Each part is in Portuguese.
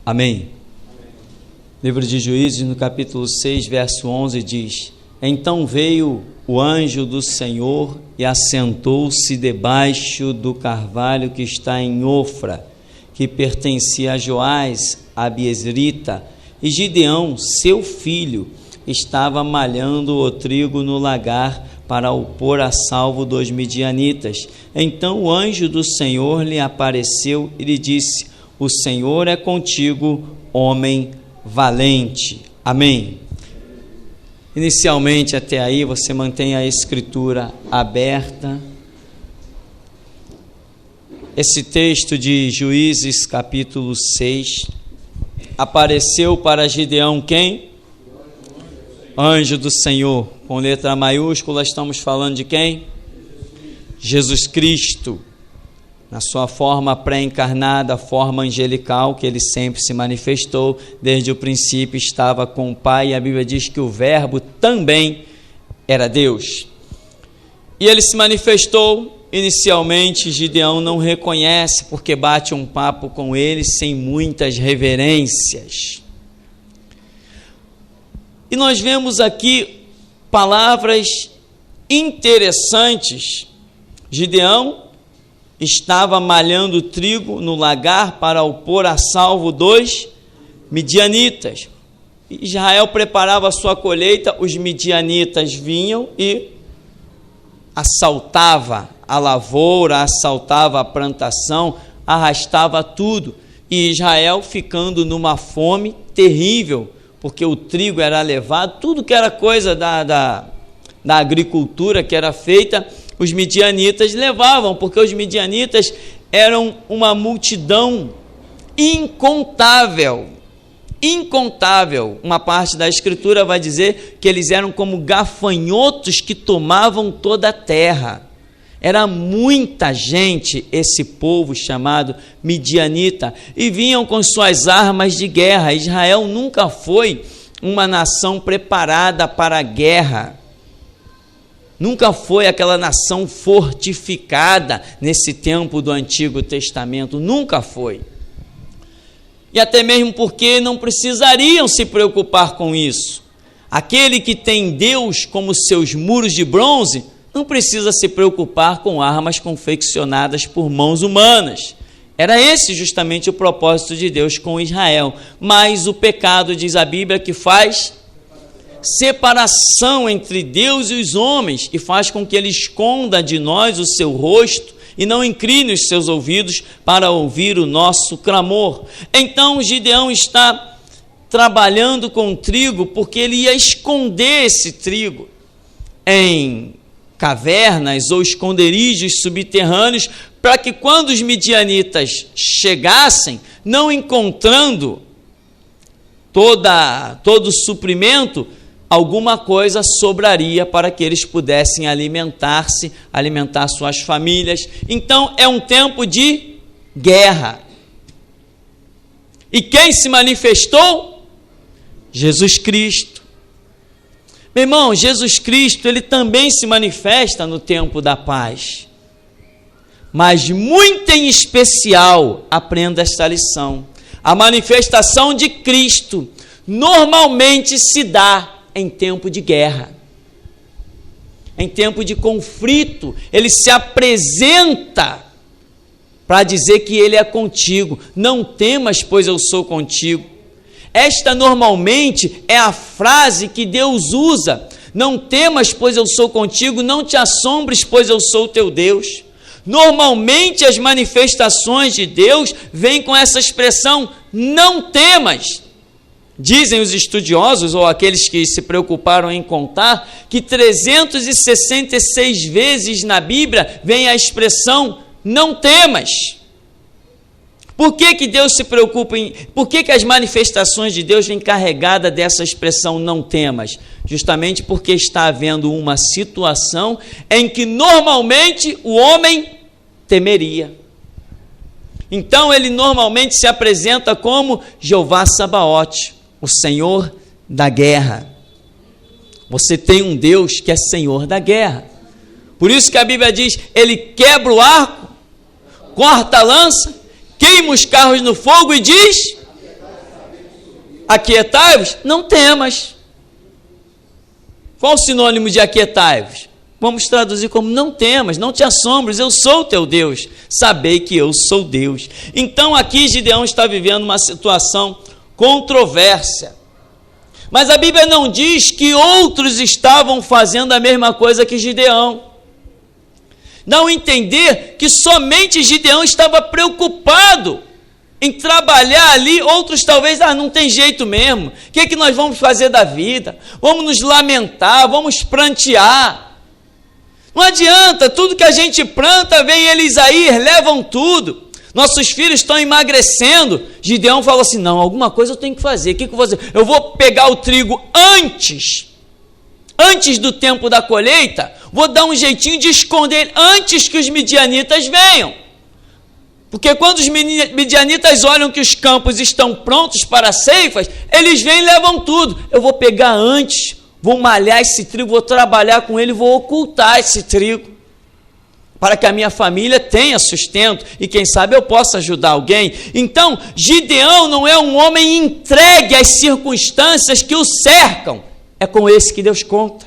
Amém. Livro de Juízes, no capítulo 6, verso 11, diz: Então veio o anjo do Senhor e assentou-se debaixo do carvalho que está em Ofra, que pertencia a Joás, a Abiezrita, e Gideão, seu filho, estava malhando o trigo no lagar para o pôr a salvo dos midianitas. Então o anjo do Senhor lhe apareceu e lhe disse: O Senhor é contigo, homem valente. Amém. Inicialmente, até aí, você mantém a escritura aberta. Esse texto de Juízes, capítulo 6, apareceu para Gideão quem? Anjo do Senhor. Com letra maiúscula, estamos falando de quem? Jesus Cristo, na sua forma pré-encarnada, forma angelical, que ele sempre se manifestou, desde o princípio estava com o Pai, e a Bíblia diz que o Verbo também era Deus. E ele se manifestou. Inicialmente, Gideão não reconhece, porque bate um papo com ele sem muitas reverências. E nós vemos aqui palavras interessantes. Gideão estava malhando trigo no lagar para o pôr a salvo dos midianitas. Israel preparava a sua colheita, os midianitas vinham e assaltava a lavoura, assaltava a plantação, arrastava tudo. E Israel ficando numa fome terrível, porque o trigo era levado, tudo que era coisa da agricultura que era feita, os midianitas levavam, porque os midianitas eram uma multidão incontável. Uma parte da escritura vai dizer que eles eram como gafanhotos que tomavam toda a terra. Era muita gente, esse povo chamado midianita, e vinham com suas armas de guerra. Israel nunca foi uma nação preparada para a guerra. Nunca foi aquela nação fortificada nesse tempo do Antigo Testamento, nunca foi. E até mesmo porque não precisariam se preocupar com isso. Aquele que tem Deus como seus muros de bronze, não precisa se preocupar com armas confeccionadas por mãos humanas. Era esse justamente o propósito de Deus com Israel. Mas o pecado, diz a Bíblia, que faz separação entre Deus e os homens e faz com que ele esconda de nós o seu rosto e não incline os seus ouvidos para ouvir o nosso clamor. Então Gideão está trabalhando com trigo porque ele ia esconder esse trigo em cavernas ou esconderijos subterrâneos, para que quando os midianitas chegassem, não encontrando todo o suprimento, alguma coisa sobraria para que eles pudessem alimentar-se, alimentar suas famílias. Então é um tempo de guerra. E quem se manifestou? Jesus Cristo. Meu irmão, Jesus Cristo, ele também se manifesta no tempo da paz. Mas muito em especial, aprenda esta lição. A manifestação de Cristo normalmente se dá em tempo de guerra, em tempo de conflito. Ele se apresenta para dizer que ele é contigo. Não temas, pois eu sou contigo. Esta normalmente é a frase que Deus usa. Não temas, pois eu sou contigo. Não te assombres, pois eu sou teu Deus. Normalmente as manifestações de Deus vêm com essa expressão, não temas. Dizem os estudiosos, ou aqueles que se preocuparam em contar, que 366 vezes na Bíblia vem a expressão, não temas. Por que Deus se preocupa por que as manifestações de Deus vêm carregadas dessa expressão, não temas? Justamente porque está havendo uma situação em que normalmente o homem temeria. Então ele normalmente se apresenta como Jeová Sabaote, o Senhor da guerra. Você tem um Deus que é Senhor da guerra. Por isso que a Bíblia diz, ele quebra o arco, corta a lança, queima os carros no fogo e diz, aquietai-vos, não temas. Qual o sinônimo de aquietai-vos? Vamos traduzir como não temas, não te assombres, eu sou o teu Deus, sabei que eu sou Deus. Então aqui Gideão está vivendo uma situação controversa, mas a Bíblia não diz que outros estavam fazendo a mesma coisa que Gideão. Dá a entender que somente Gideão estava preocupado em trabalhar ali, outros talvez, não tem jeito mesmo, o que nós vamos fazer da vida? Vamos nos lamentar, vamos prantear. Não adianta, tudo que a gente planta, vem eles aí, levam tudo. Nossos filhos estão emagrecendo. Gideão falou assim, não, alguma coisa eu tenho que fazer. O que eu vou fazer? Eu vou pegar o trigo antes do tempo da colheita, vou dar um jeitinho de esconder ele antes que os midianitas venham. Porque quando os midianitas olham que os campos estão prontos para ceifas, eles vêm e levam tudo. Eu vou pegar antes, vou malhar esse trigo, vou trabalhar com ele, vou ocultar esse trigo, para que a minha família tenha sustento, e quem sabe eu possa ajudar alguém. Então, Gideão não é um homem entregue às circunstâncias que o cercam, é com esse que Deus conta.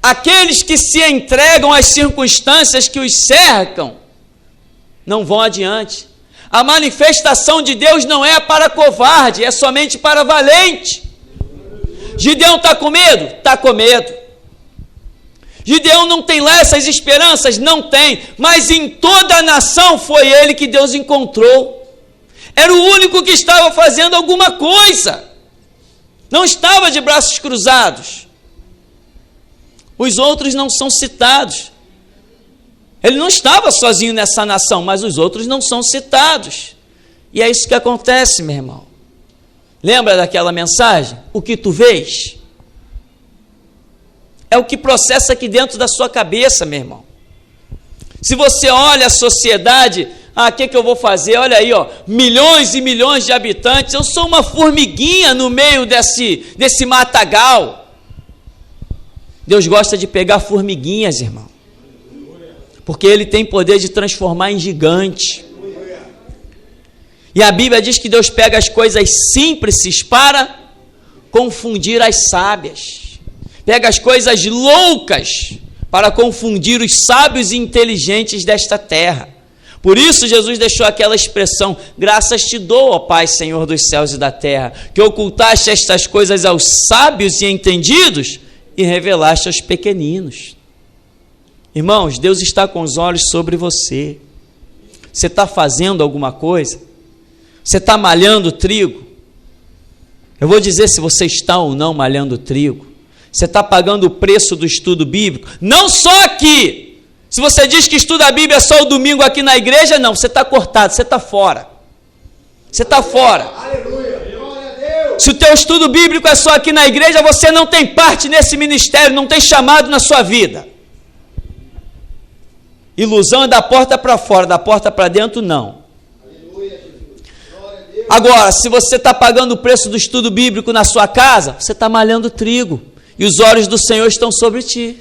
Aqueles que se entregam às circunstâncias que os cercam, não vão adiante. A manifestação de Deus não é para covarde, é somente para valente. Gideão está com medo? Está com medo. Gideão não tem lá essas esperanças? Não tem, mas em toda a nação foi ele que Deus encontrou. Era o único que estava fazendo alguma coisa, não estava de braços cruzados. Os outros não são citados. Ele não estava sozinho nessa nação, mas os outros não são citados. E é isso que acontece, meu irmão. Lembra daquela mensagem? O que tu vês é o que processa aqui dentro da sua cabeça, meu irmão. Se você olha a sociedade, o que eu vou fazer? Olha aí, milhões e milhões de habitantes, eu sou uma formiguinha no meio desse matagal. Deus gosta de pegar formiguinhas, irmão, porque Ele tem poder de transformar em gigante. E a Bíblia diz que Deus pega as coisas simples para confundir as sábias, pega as coisas loucas para confundir os sábios e inteligentes desta terra. Por isso Jesus deixou aquela expressão: graças te dou, ó Pai, Senhor dos céus e da terra, que ocultaste estas coisas aos sábios e entendidos e revelaste aos pequeninos. Irmãos, Deus está com os olhos sobre você. Você está fazendo alguma coisa? Você está malhando trigo? Eu vou dizer se você está ou não malhando trigo. Você está pagando o preço do estudo bíblico? Não só aqui. Se você diz que estuda a Bíblia só o domingo aqui na igreja, não, você está cortado, você está fora. Você está fora. Aleluia. Se o teu estudo bíblico é só aqui na igreja, você não tem parte nesse ministério, não tem chamado na sua vida. Ilusão é da porta para fora, da porta para dentro, não. Agora, se você está pagando o preço do estudo bíblico na sua casa, você está malhando trigo, e os olhos do Senhor estão sobre ti.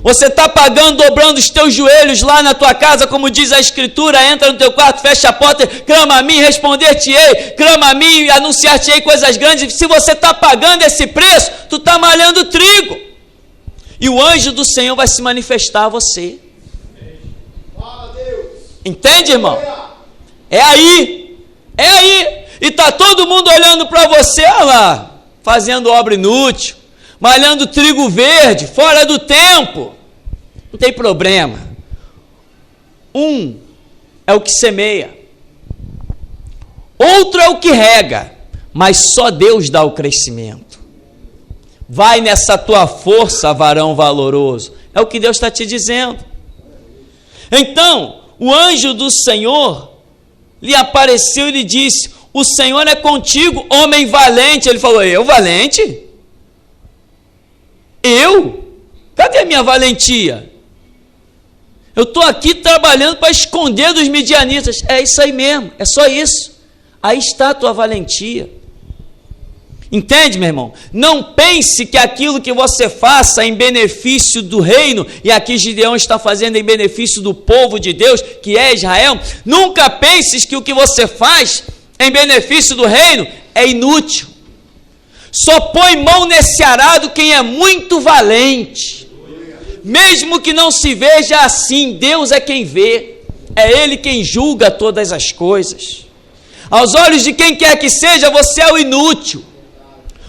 Você está pagando, dobrando os teus joelhos lá na tua casa, como diz a Escritura: entra no teu quarto, fecha a porta, clama a mim, responder-te-ei, clama a mim, anunciar-te-ei coisas grandes. Se você está pagando esse preço, tu está malhando trigo, e o anjo do Senhor vai se manifestar a você. Entende, irmão? É aí, e está todo mundo olhando para você, olha lá, fazendo obra inútil, malhando trigo verde, fora do tempo. Não tem problema. Um é o que semeia, outro é o que rega, mas só Deus dá o crescimento. Vai nessa tua força, varão valoroso. É o que Deus está te dizendo. Então, o anjo do Senhor lhe apareceu e lhe disse: o Senhor é contigo, homem valente. Ele falou: eu valente? Eu? Cadê a minha valentia? Eu estou aqui trabalhando para esconder dos midianitas. É isso aí mesmo, é só isso. Aí está a tua valentia. Entende, meu irmão? Não pense que aquilo que você faça em benefício do reino, e aqui Gideão está fazendo em benefício do povo de Deus, que é Israel. Nunca penses que o que você faz em benefício do reino, é inútil. Só põe mão nesse arado quem é muito valente. Mesmo que não se veja assim, Deus é quem vê. É Ele quem julga todas as coisas. Aos olhos de quem quer que seja, você é o inútil.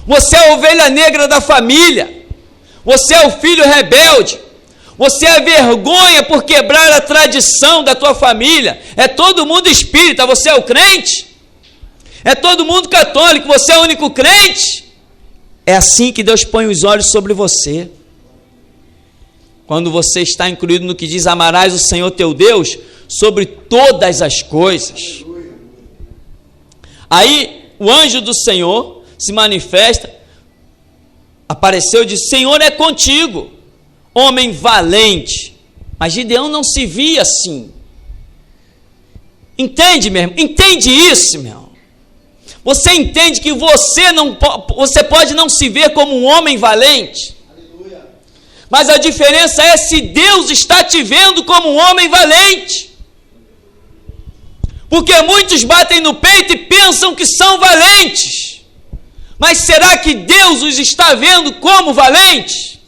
Você é a ovelha negra da família. Você é o filho rebelde. Você é vergonha por quebrar a tradição da tua família. É todo mundo espírita, você é o crente. É todo mundo católico, você é o único crente. É assim que Deus põe os olhos sobre você. Quando você está incluído no que diz: amarás o Senhor teu Deus sobre todas as coisas. Aí o anjo do Senhor se manifesta, apareceu e disse: Senhor é contigo, homem valente. Mas Gideão não se via assim. Entende, meu irmão? Entende isso, meu irmão? Você entende que você pode não se ver como um homem valente? Aleluia. Mas a diferença é se Deus está te vendo como um homem valente. Porque muitos batem no peito e pensam que são valentes. Mas será que Deus os está vendo como valentes?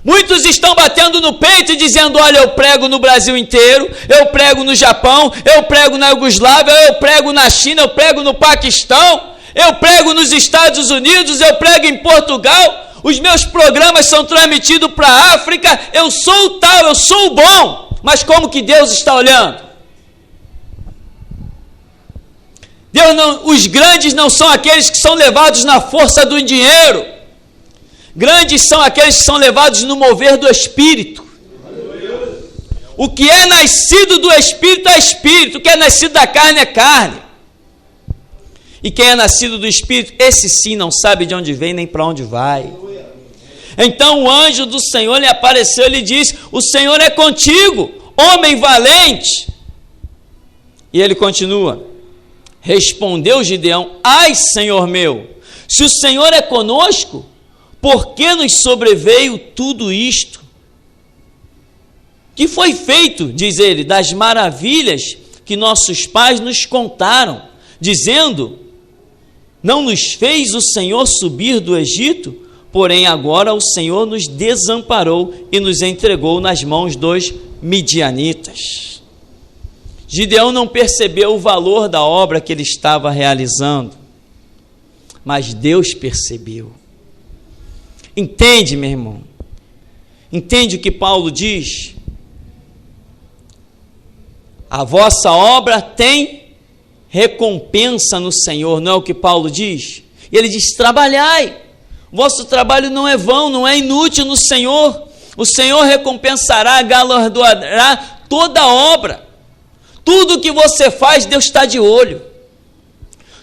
Muitos estão batendo no peito e dizendo: olha, eu prego no Brasil inteiro, eu prego no Japão, eu prego na Iugoslávia, eu prego na China, eu prego no Paquistão, eu prego nos Estados Unidos, eu prego em Portugal, os meus programas são transmitidos para a África, eu sou o tal, eu sou o bom. Mas como que Deus está olhando? Deus não, os grandes não são aqueles que são levados na força do dinheiro. Grandes são aqueles que são levados no mover do Espírito. O que é nascido do Espírito é Espírito, o que é nascido da carne é carne. E quem é nascido do Espírito, esse sim não sabe de onde vem nem para onde vai. Então o anjo do Senhor lhe apareceu e lhe disse: o Senhor é contigo, homem valente. E ele continua: respondeu Gideão: ai, Senhor meu, se o Senhor é conosco, por que nos sobreveio tudo isto? Que foi feito, diz ele, das maravilhas que nossos pais nos contaram, dizendo: não nos fez o Senhor subir do Egito? Porém agora o Senhor nos desamparou e nos entregou nas mãos dos midianitas. Gideão não percebeu o valor da obra que ele estava realizando, mas Deus percebeu. Entende, meu irmão? Entende o que Paulo diz? A vossa obra tem recompensa no Senhor, não é o que Paulo diz? E ele diz: trabalhai, vosso trabalho não é vão, não é inútil no Senhor. O Senhor recompensará, galardoará toda a obra. Tudo que você faz, Deus está de olho.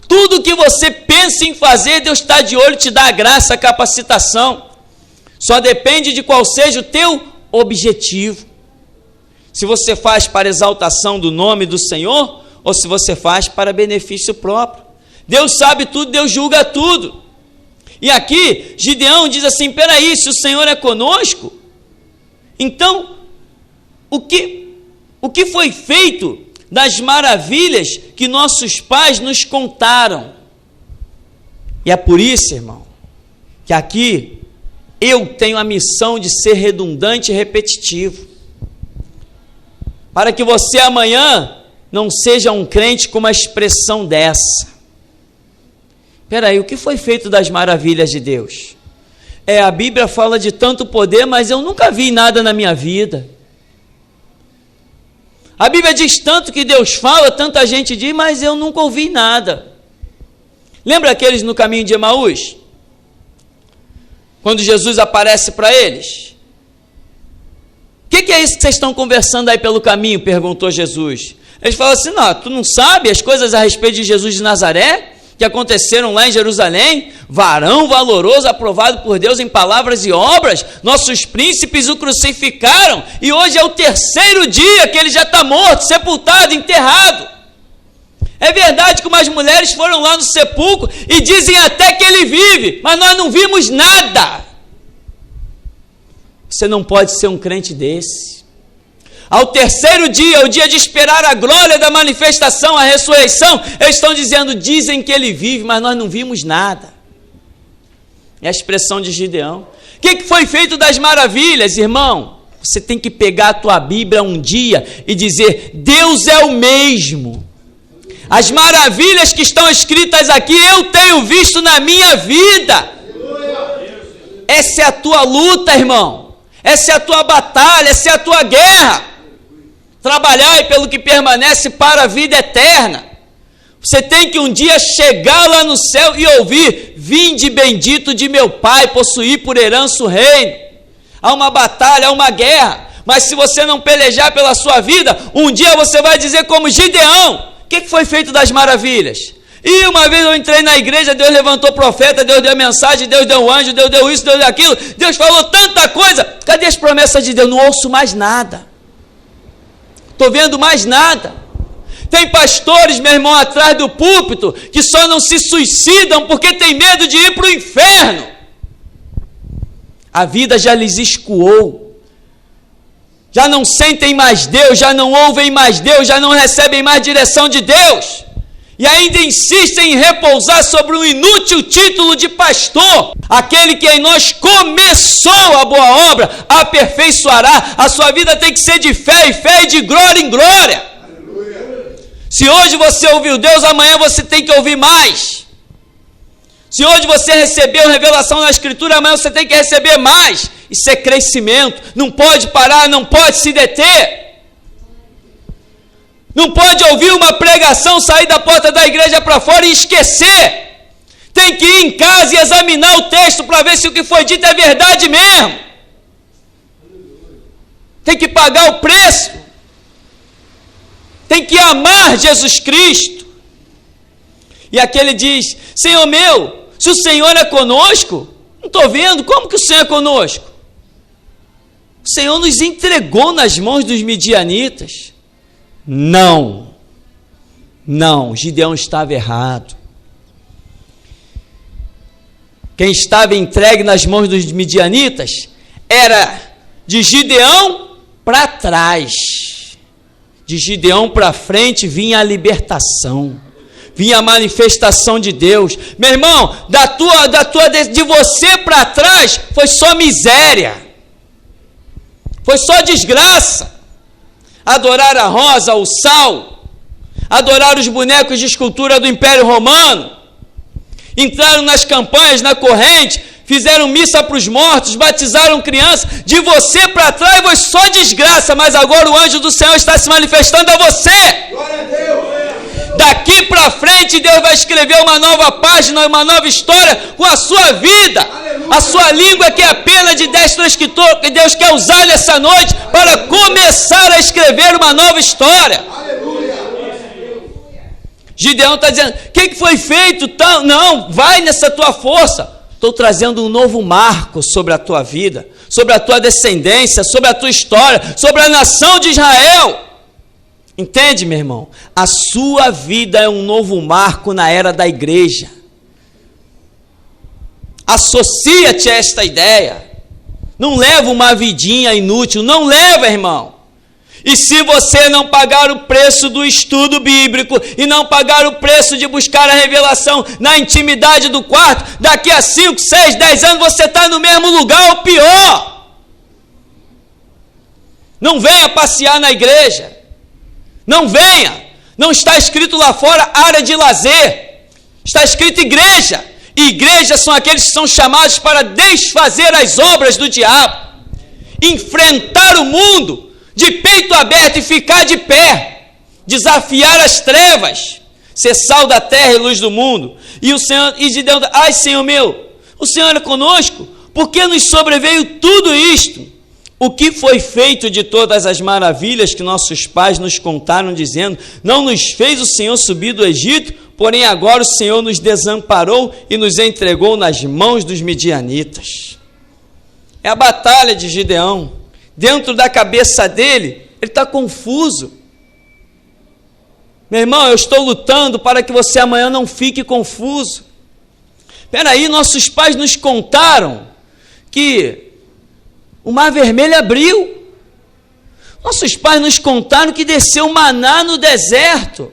Tudo que você pensa em fazer, Deus está de olho, te dá a graça, a capacitação. Só depende de qual seja o teu objetivo. Se você faz para exaltação do nome do Senhor, ou se você faz para benefício próprio. Deus sabe tudo, Deus julga tudo. E aqui, Gideão diz assim: peraí, se o Senhor é conosco, então, o que foi feito das maravilhas que nossos pais nos contaram? E é por isso, irmão, que aqui eu tenho a missão de ser redundante e repetitivo, para que você amanhã não seja um crente com uma expressão dessa. Peraí, o que foi feito das maravilhas de Deus? A Bíblia fala de tanto poder, mas eu nunca vi nada na minha vida. A Bíblia diz tanto que Deus fala, tanta gente diz, mas eu nunca ouvi nada. Lembra aqueles no caminho de Emaús? Quando Jesus aparece para eles. O que é isso que vocês estão conversando aí pelo caminho? Perguntou Jesus. Eles falam assim: não, tu não sabe as coisas a respeito de Jesus de Nazaré? Que aconteceram lá em Jerusalém? Varão valoroso, aprovado por Deus em palavras e obras, nossos príncipes o crucificaram, e hoje é o terceiro dia que ele já está morto, sepultado, enterrado. É verdade que umas mulheres foram lá no sepulcro e dizem até que ele vive, mas nós não vimos nada. Você não pode ser um crente desse. Ao terceiro dia, o dia de esperar a glória da manifestação, a ressurreição, eles estão dizendo, dizem que ele vive, mas nós não vimos nada. É a expressão de Gideão. O que foi feito das maravilhas, irmão? Você tem que pegar a tua Bíblia um dia e dizer, Deus é o mesmo. As maravilhas que estão escritas aqui, eu tenho visto na minha vida. Essa é a tua luta, irmão. Essa é a tua batalha, essa é a tua guerra. Trabalhai pelo que permanece para a vida eterna. Você tem que um dia chegar lá no céu e ouvir, vinde bendito de meu Pai, possuir por herança o reino. Há uma batalha, há uma guerra, mas se você não pelejar pela sua vida, um dia você vai dizer como Gideão, o que foi feito das maravilhas? E uma vez eu entrei na igreja, Deus levantou profeta, Deus deu mensagem, Deus deu anjo, Deus deu isso, Deus deu aquilo, Deus falou tanta coisa, cadê as promessas de Deus? Não ouço mais nada, estou vendo mais nada. Tem pastores, meu irmão, atrás do púlpito, que só não se suicidam porque tem medo de ir para o inferno. A vida já lhes escoou, já não sentem mais Deus, já não ouvem mais Deus, já não recebem mais direção de Deus, e ainda insistem em repousar sobre um inútil título de pastor. Aquele que em nós começou a boa obra, aperfeiçoará. A sua vida tem que ser de fé em fé e de glória em glória. Aleluia. Se hoje você ouviu Deus, amanhã você tem que ouvir mais. Se hoje você recebeu revelação na Escritura, amanhã você tem que receber mais. Isso é crescimento. Não pode parar, não pode se deter. Não pode ouvir uma pregação, sair da porta da igreja para fora e esquecer. Tem que ir em casa e examinar o texto para ver se o que foi dito é verdade mesmo. Tem que pagar o preço. Tem que amar Jesus Cristo. E aquele diz, Senhor meu, se o Senhor é conosco, não estou vendo, como que o Senhor é conosco? O Senhor nos entregou nas mãos dos midianitas. Não, Gideão estava errado. Quem estava entregue nas mãos dos midianitas era de Gideão para trás. De Gideão para frente vinha a libertação, vinha a manifestação de Deus. Meu irmão, de você para trás foi só miséria, foi só desgraça. Adorar a rosa, o sal, adorar os bonecos de escultura do Império Romano, entraram nas campanhas, na corrente, fizeram missa para os mortos, batizaram crianças. De você para trás foi só desgraça, mas agora o anjo do Senhor está se manifestando a você. Glória a Deus. Daqui para frente Deus vai escrever uma nova página, uma nova história com a sua vida. Aleluia. A sua língua que é a pena de 10 escritor que Deus quer usar nessa noite para começar a escrever uma nova história. Aleluia. Gideão está dizendo, o que foi feito? Não, vai nessa tua força. Estou trazendo um novo marco sobre a tua vida, sobre a tua descendência, sobre a tua história, sobre a nação de Israel. Entende, meu irmão? A sua vida é um novo marco na era da igreja. Associa-te a esta ideia. Não leva uma vidinha inútil, não leva, irmão. E se você não pagar o preço do estudo bíblico e não pagar o preço de buscar a revelação na intimidade do quarto, daqui a 5, 6, 10 anos você está no mesmo lugar ou pior. Não venha passear na igreja. Não venha. Não está escrito lá fora área de lazer. Está escrito igreja. E igrejas são aqueles que são chamados para desfazer as obras do diabo. Enfrentar o mundo de peito aberto e ficar de pé, desafiar as trevas, ser sal da terra e luz do mundo. E o Senhor, e Gideão, ai Senhor meu, o Senhor é conosco, por que nos sobreveio tudo isto? O que foi feito de todas as maravilhas que nossos pais nos contaram, dizendo, não nos fez o Senhor subir do Egito, porém agora o Senhor nos desamparou e nos entregou nas mãos dos midianitas. É a batalha de Gideão. Dentro da cabeça dele, ele está confuso. Meu irmão, eu estou lutando para que você amanhã não fique confuso. Espera aí, nossos pais nos contaram que o Mar Vermelho abriu. Nossos pais nos contaram que desceu maná no deserto.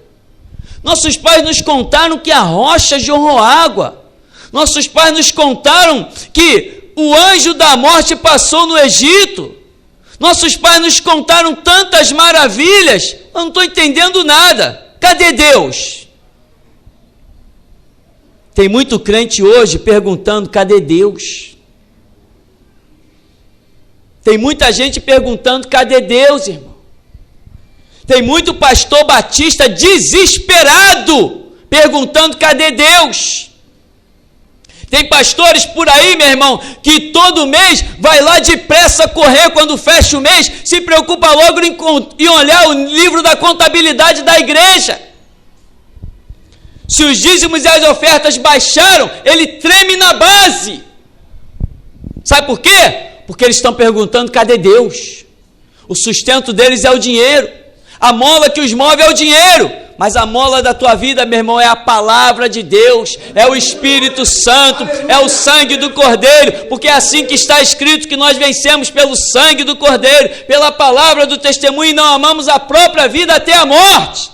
Nossos pais nos contaram que a rocha jorrou água. Nossos pais nos contaram que o anjo da morte passou no Egito. Nossos pais nos contaram tantas maravilhas. Eu não estou entendendo nada. Cadê Deus? Tem muito crente hoje perguntando: cadê Deus? Tem muita gente perguntando: cadê Deus, irmão? Tem muito pastor batista desesperado perguntando: cadê Deus? Tem pastores por aí, meu irmão, que todo mês vai lá depressa correr quando fecha o mês, se preocupa logo em olhar o livro da contabilidade da igreja. Se os dízimos e as ofertas baixaram, ele treme na base. Sabe por quê? Porque eles estão perguntando: cadê Deus? O sustento deles é o dinheiro. A mola que os move é o dinheiro. Mas a mola da tua vida, meu irmão, é a palavra de Deus, é o Espírito Santo, é o sangue do Cordeiro, porque é assim que está escrito que nós vencemos pelo sangue do Cordeiro, pela palavra do testemunho, e não amamos a própria vida até a morte.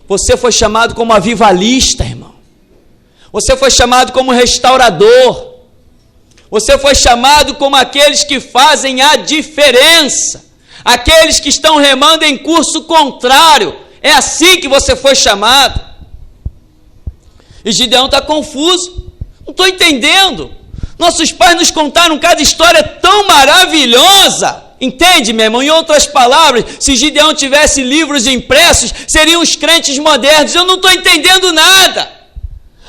Você foi chamado como avivalista, irmão. Você foi chamado como restaurador. Você foi chamado como aqueles que fazem a diferença. Aqueles que estão remando em curso contrário. É assim que você foi chamado. E Gideão está confuso. Não estou entendendo. Nossos pais nos contaram cada história tão maravilhosa. Entende, meu irmão? Em outras palavras, se Gideão tivesse livros impressos, seriam os crentes modernos. Eu não estou entendendo nada.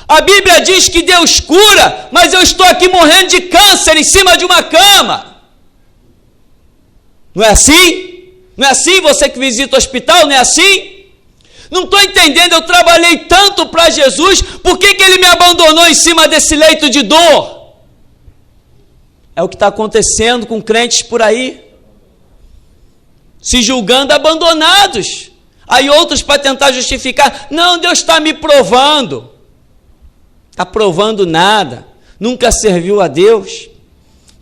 A Bíblia diz que Deus cura, mas eu estou aqui morrendo de câncer em cima de uma cama. Não é assim? Não é assim você que visita o hospital? Não é assim? Não estou entendendo, eu trabalhei tanto para Jesus, por que Ele me abandonou em cima desse leito de dor? É o que está acontecendo com crentes por aí, se julgando abandonados. Aí outros, para tentar justificar: não, Deus está me provando. Está provando nada, nunca serviu a Deus.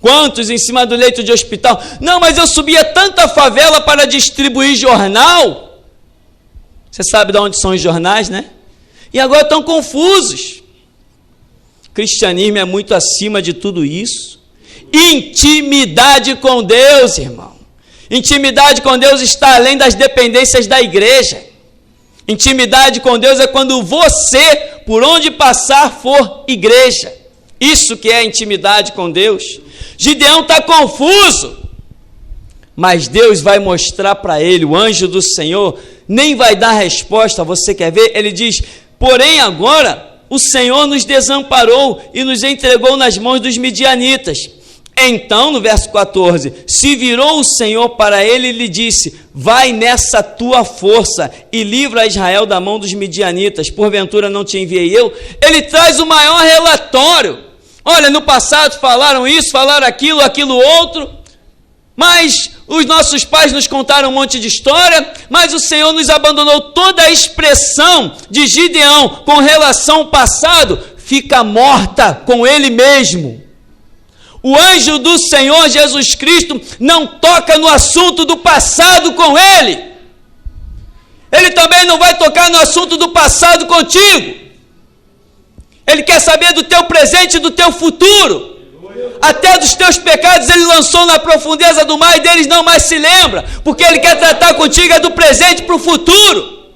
Quantos em cima do leito de hospital? Não, mas eu subia tanta favela para distribuir jornal. Você sabe de onde são os jornais, né? E agora estão confusos. O cristianismo é muito acima de tudo isso. Intimidade com Deus, irmão. Intimidade com Deus está além das dependências da igreja. Intimidade com Deus é quando você, por onde passar, for igreja. Isso que é intimidade com Deus. Gideão está confuso, mas Deus vai mostrar para ele, o anjo do Senhor nem vai dar resposta. Você quer ver? Ele diz: porém agora o Senhor nos desamparou e nos entregou nas mãos dos midianitas. Então, no verso 14, se virou o Senhor para ele e lhe disse: vai nessa tua força e livra Israel da mão dos midianitas, porventura não te enviei eu? Ele traz o maior relatório. Olha, no passado falaram isso, falaram aquilo outro, mas os nossos pais nos contaram um monte de história, mas o Senhor nos abandonou. Toda a expressão de Gideão com relação ao passado fica morta com ele mesmo. O anjo do Senhor Jesus Cristo não toca no assunto do passado com ele. Ele também não vai tocar no assunto do passado contigo. Ele quer saber do teu presente e do teu futuro. Até dos teus pecados ele lançou na profundeza do mar e deles não mais se lembra, porque ele quer tratar contigo do presente para o futuro.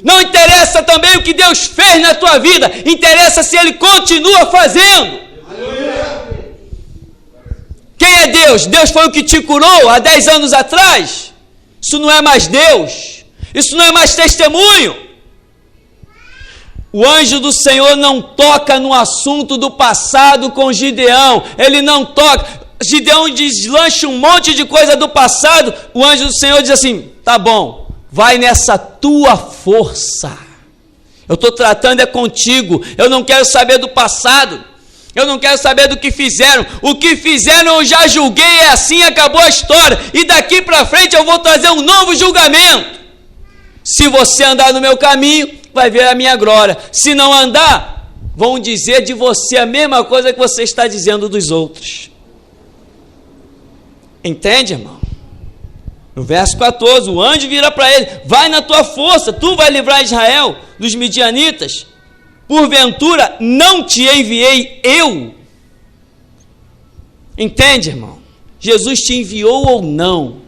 Não interessa também o que Deus fez na tua vida, interessa se ele continua fazendo. Quem é Deus? Deus foi o que te curou há 10 anos atrás. Isso não é mais Deus, isso não é mais testemunho. O anjo do Senhor não toca no assunto do passado com Gideão. Ele não toca. Gideão deslancha um monte de coisa do passado. O anjo do Senhor diz assim: tá bom, vai nessa tua força. Eu estou tratando é contigo. Eu não quero saber do passado. Eu não quero saber do que fizeram. O que fizeram eu já julguei, é assim, acabou a história. E daqui para frente eu vou trazer um novo julgamento. Se você andar no meu caminho, vai ver a minha glória. Se não andar, vão dizer de você a mesma coisa que você está dizendo dos outros. Entende, irmão? No verso 14, o anjo vira para ele: vai na tua força, tu vai livrar Israel dos midianitas. Porventura não te enviei eu? Entende, irmão? Jesus te enviou ou não?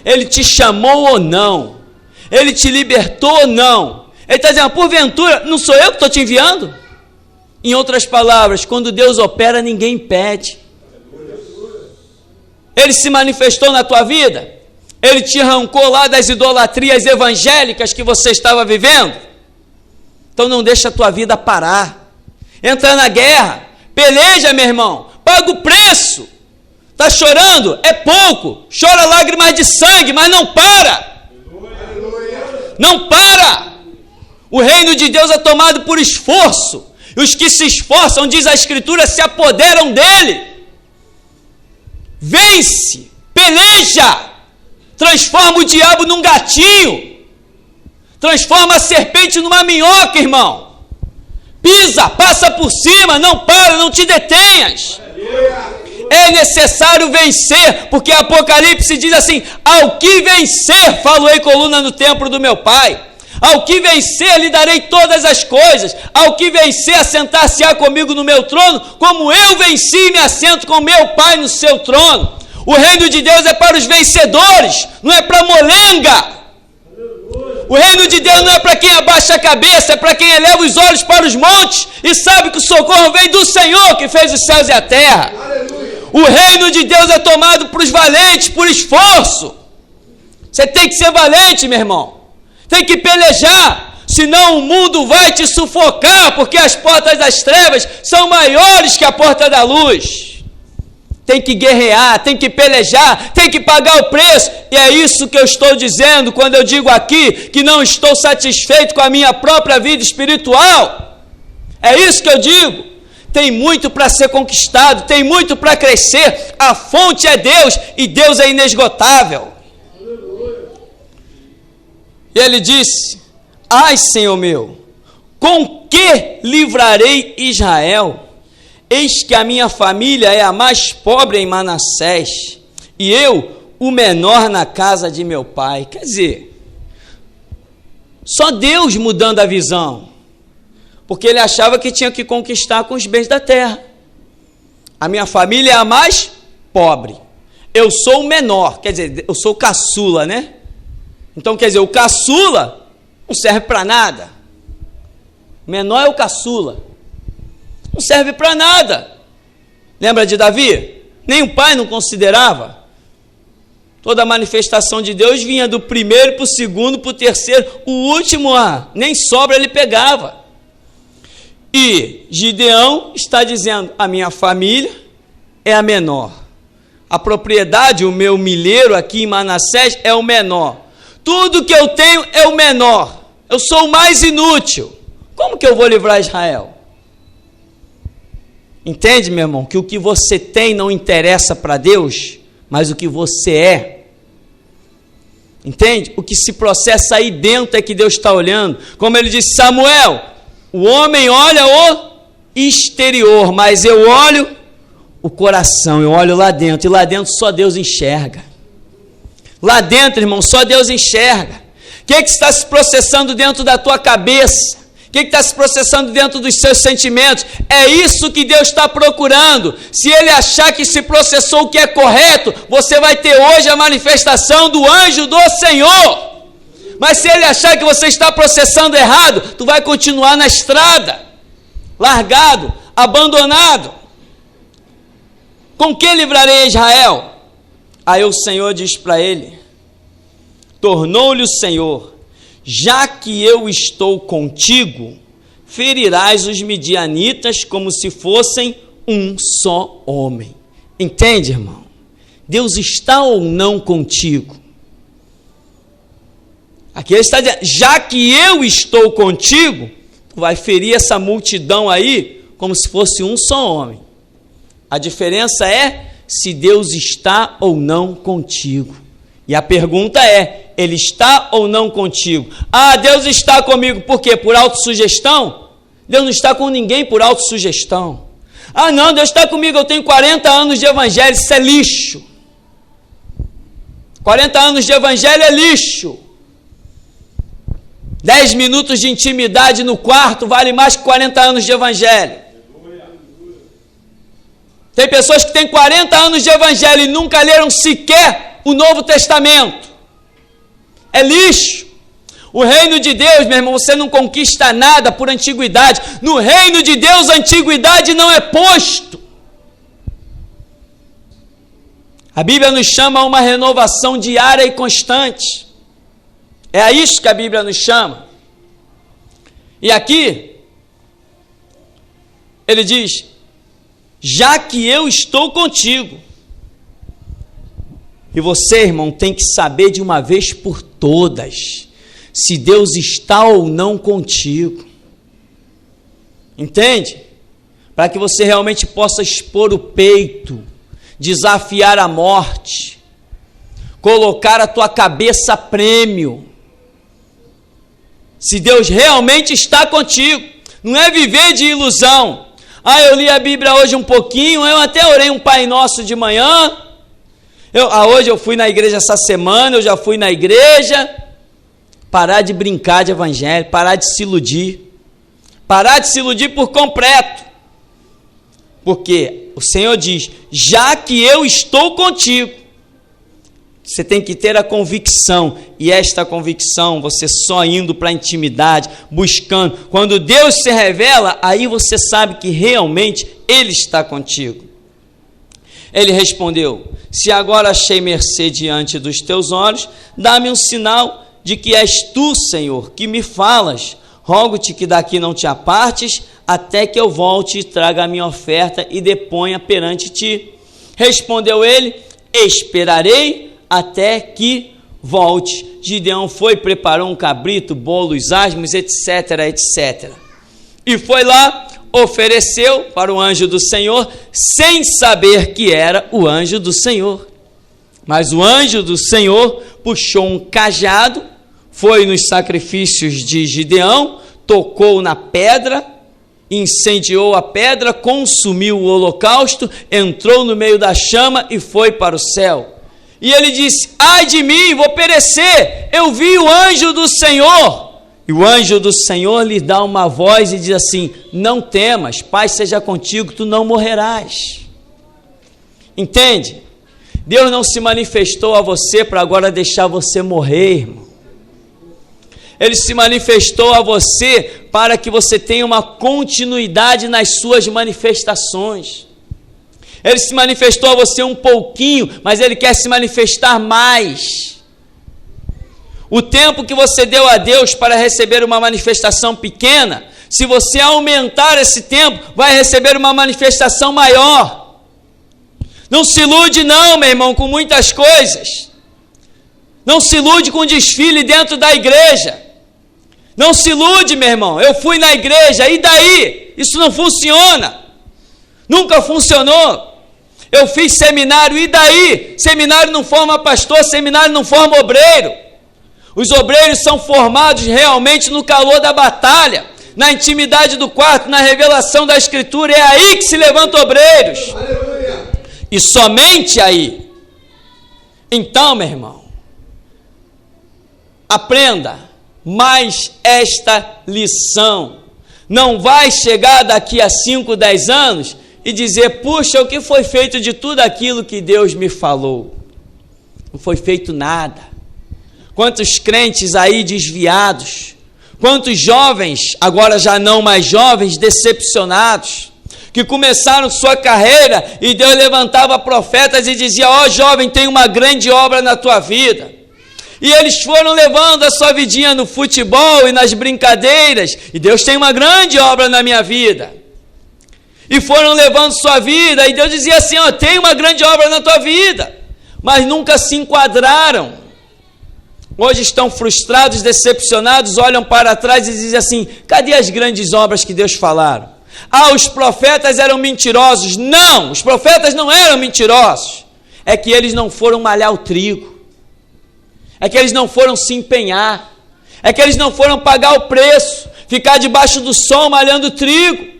Ele te chamou ou não? Ele te libertou ou não? Ele está dizendo: porventura não sou eu que estou te enviando? Em outras palavras, quando Deus opera, ninguém impede. Ele se manifestou na tua vida? Ele te arrancou lá das idolatrias evangélicas que você estava vivendo? Então não deixa a tua vida parar. Entra na guerra, peleja, meu irmão, paga o preço. Está chorando? É pouco. Chora lágrimas de sangue, mas não para. Não para. O reino de Deus é tomado por esforço. E os que se esforçam, diz a Escritura, se apoderam dele. Vence, peleja, transforma o diabo num gatinho, transforma a serpente numa minhoca, irmão. Pisa, passa por cima, não para, não te detenhas. É necessário vencer, porque Apocalipse diz assim: ao que vencer, falo-ei coluna no templo do meu Pai. Ao que vencer, lhe darei todas as coisas. Ao que vencer, assentar-se-á comigo no meu trono, como eu venci e me assento com meu Pai no seu trono. O reino de Deus é para os vencedores, não é para molenga. O reino de Deus não é para quem abaixa a cabeça, é para quem eleva os olhos para os montes e sabe que o socorro vem do Senhor que fez os céus e a terra. O reino de Deus é tomado por os valentes, por esforço. Você tem que ser valente, meu irmão. Tem que pelejar, senão o mundo vai te sufocar, porque as portas das trevas são maiores que a porta da luz. Tem que guerrear, tem que pelejar, tem que pagar o preço. E é isso que eu estou dizendo quando eu digo aqui que não estou satisfeito com a minha própria vida espiritual. É isso que eu digo. Tem muito para ser conquistado, tem muito para crescer. A fonte é Deus e Deus é inesgotável. E ele disse: ai, Senhor meu, com que livrarei Israel? Eis que a minha família é a mais pobre em Manassés, e eu, o menor na casa de meu pai. Quer dizer, só Deus mudando a visão, porque ele achava que tinha que conquistar com os bens da terra. A minha família é a mais pobre, eu sou o menor, quer dizer, eu sou o caçula, né? Então, quer dizer, o caçula não serve para nada. O menor é o caçula. Não serve para nada. Lembra de Davi? Nem o pai não considerava. Toda a manifestação de Deus vinha do primeiro para o segundo, para o terceiro. O último, nem sobra ele pegava. E Gideão está dizendo: a minha família é a menor. A propriedade, o meu milheiro aqui em Manassés é o menor. Tudo que eu tenho é o menor. Eu sou o mais inútil. Como que eu vou livrar Israel? Entende, meu irmão, que o que você tem não interessa para Deus, mas o que você é. Entende? O que se processa aí dentro é que Deus está olhando. Como ele disse: Samuel, o homem olha o exterior, mas eu olho o coração, eu olho lá dentro, e lá dentro só Deus enxerga. Lá dentro, irmão, só Deus enxerga. O que está se processando dentro da tua cabeça? O que está se processando dentro dos seus sentimentos? É isso que Deus está procurando. Se Ele achar que se processou o que é correto, você vai ter hoje a manifestação do anjo do Senhor. Mas se Ele achar que você está processando errado, tu vai continuar na estrada, largado, abandonado. Com que livrarei Israel? Aí o Senhor diz para ele: tornou-lhe o Senhor: já que eu estou contigo, ferirás os midianitas como se fossem um só homem. Entende, irmão? Deus está ou não contigo? Aqui ele está dizendo: já que eu estou contigo, tu vai ferir essa multidão aí como se fosse um só homem. A diferença é se Deus está ou não contigo. E a pergunta é: Ele está ou não contigo? Deus está comigo, por quê? Por autossugestão? Deus não está com ninguém por autossugestão. Não, Deus está comigo, eu tenho 40 anos de evangelho, isso é lixo. 40 anos de evangelho é lixo. 10 minutos de intimidade no quarto vale mais que 40 anos de evangelho. Tem pessoas que têm 40 anos de evangelho e nunca leram sequer o Novo Testamento. É lixo. O reino de Deus, meu irmão, você não conquista nada por antiguidade. No reino de Deus, a antiguidade não é posto. A Bíblia nos chama a uma renovação diária e constante. É a isso que a Bíblia nos chama. E aqui, ele diz: já que eu estou contigo. E você, irmão, tem que saber de uma vez por todas se Deus está ou não contigo. Entende? Para que você realmente possa expor o peito, desafiar a morte, colocar a tua cabeça a prêmio. Se Deus realmente está contigo, não é viver de ilusão. Eu li a Bíblia hoje um pouquinho, eu até orei um Pai Nosso de manhã. Hoje eu fui na igreja essa semana, eu já fui na igreja. Parar de brincar de evangelho, parar de se iludir. Parar de se iludir por completo. Porque o Senhor diz: já que eu estou contigo. Você tem que ter a convicção, e esta convicção, você só indo para a intimidade, buscando. Quando Deus se revela, aí você sabe que realmente Ele está contigo. Ele respondeu: se agora achei mercê diante dos teus olhos, dá-me um sinal de que és tu, Senhor, que me falas. Rogo-te que daqui não te apartes, até que eu volte e traga a minha oferta e deponha perante ti. Respondeu ele: esperarei até que volte. Gideão foi, preparou um cabrito, bolos, asmos, etc, etc. E foi lá, ofereceu para o anjo do Senhor, sem saber que era o anjo do Senhor. Mas o anjo do Senhor puxou um cajado, foi nos sacrifícios de Gideão, tocou na pedra, incendiou a pedra, consumiu o holocausto, entrou no meio da chama e foi para o céu. E ele disse: ai de mim, vou perecer, eu vi o anjo do Senhor. E o anjo do Senhor lhe dá uma voz e diz assim: não temas, paz seja contigo, tu não morrerás. Entende? Deus não se manifestou a você para agora deixar você morrer, irmão. Ele se manifestou a você para que você tenha uma continuidade nas suas manifestações. Ele se manifestou a você um pouquinho, mas Ele quer se manifestar mais. O tempo que você deu a Deus para receber uma manifestação pequena, se você aumentar esse tempo, vai receber uma manifestação maior. Não se ilude não, meu irmão, com muitas coisas. Não se ilude com desfile dentro da igreja. Não se ilude, meu irmão. Eu fui na igreja, e daí? Isso não funciona. Nunca funcionou. Eu fiz seminário, e daí? Seminário não forma pastor, seminário não forma obreiro. Os obreiros são formados realmente no calor da batalha, na intimidade do quarto, na revelação da Escritura. É aí que se levantam obreiros. Aleluia. E somente aí. Então, meu irmão, aprenda mais esta lição. Não vai chegar daqui a 5, 10 anos e dizer: puxa, o que foi feito de tudo aquilo que Deus me falou? Não foi feito nada. Quantos crentes aí desviados, quantos jovens, agora já não mais jovens, decepcionados, que começaram sua carreira e Deus levantava profetas e dizia: ó jovem, tem uma grande obra na tua vida. E eles foram levando a sua vidinha no futebol e nas brincadeiras, e Deus tem uma grande obra na minha vida. E foram levando sua vida, e Deus dizia assim: ó, tem uma grande obra na tua vida, mas nunca se enquadraram. Hoje estão frustrados, decepcionados, olham para trás e dizem assim: cadê as grandes obras que Deus falaram? Os profetas eram mentirosos. Não, os profetas não eram mentirosos. É que eles não foram malhar o trigo. É que eles não foram se empenhar. É que eles não foram pagar o preço, ficar debaixo do sol malhando o trigo.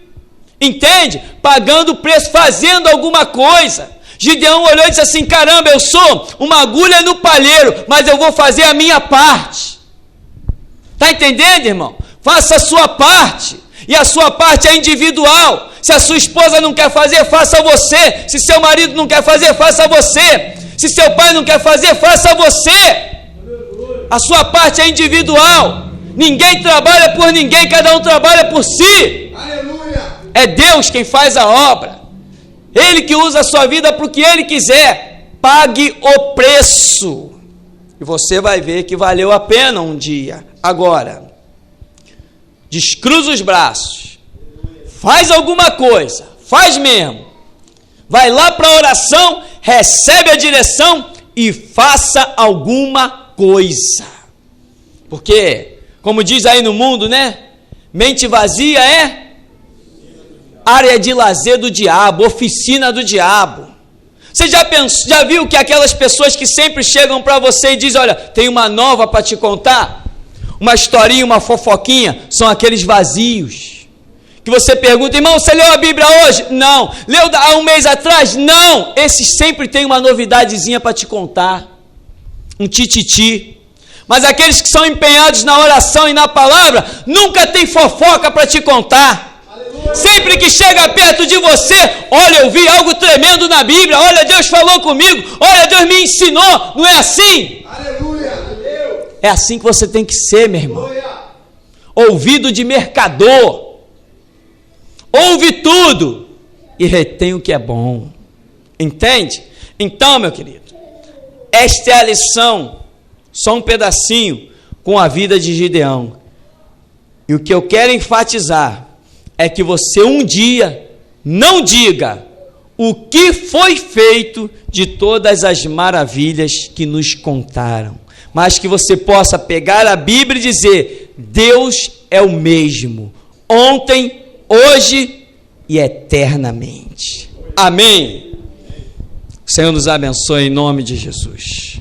Entende? Pagando o preço, fazendo alguma coisa. Gideão olhou e disse assim: caramba, eu sou uma agulha no palheiro, mas eu vou fazer a minha parte. Está entendendo, irmão? Faça a sua parte, e a sua parte é individual. Se a sua esposa não quer fazer, faça você. Se seu marido não quer fazer, faça você. Se seu pai não quer fazer, faça você. A sua parte é individual. Ninguém trabalha por ninguém, cada um trabalha por si. Aleluia. É Deus quem faz a obra. Ele que usa a sua vida para o que Ele quiser. Pague o preço. E você vai ver que valeu a pena um dia. Agora, descruza os braços. Faz alguma coisa. Faz mesmo. Vai lá para a oração, recebe a direção e faça alguma coisa. Porque, como diz aí no mundo, né? Mente vazia é área de lazer do diabo, oficina do diabo. Você já viu que aquelas pessoas que sempre chegam para você e dizem: olha, tem uma nova para te contar? Uma historinha, uma fofoquinha, são aqueles vazios. Que você pergunta: irmão, você leu a Bíblia hoje? Não. Leu há um mês atrás? Não. Esses sempre têm uma novidadezinha para te contar. Um tititi. Mas aqueles que são empenhados na oração e na palavra, nunca tem fofoca para te contar. Sempre que chega perto de você: olha, eu vi algo tremendo na Bíblia, olha, Deus falou comigo, olha, Deus me ensinou. Não é assim? Aleluia. É assim que você tem que ser, meu irmão. Ouvido de mercador. Ouve tudo e retém o que é bom. Entende? Então, meu querido, esta é a lição, só um pedacinho, com a vida de Gideão. E o que eu quero enfatizar é que você um dia não diga o que foi feito de todas as maravilhas que nos contaram, mas que você possa pegar a Bíblia e dizer: Deus é o mesmo, ontem, hoje e eternamente. Amém. O Senhor nos abençoe em nome de Jesus.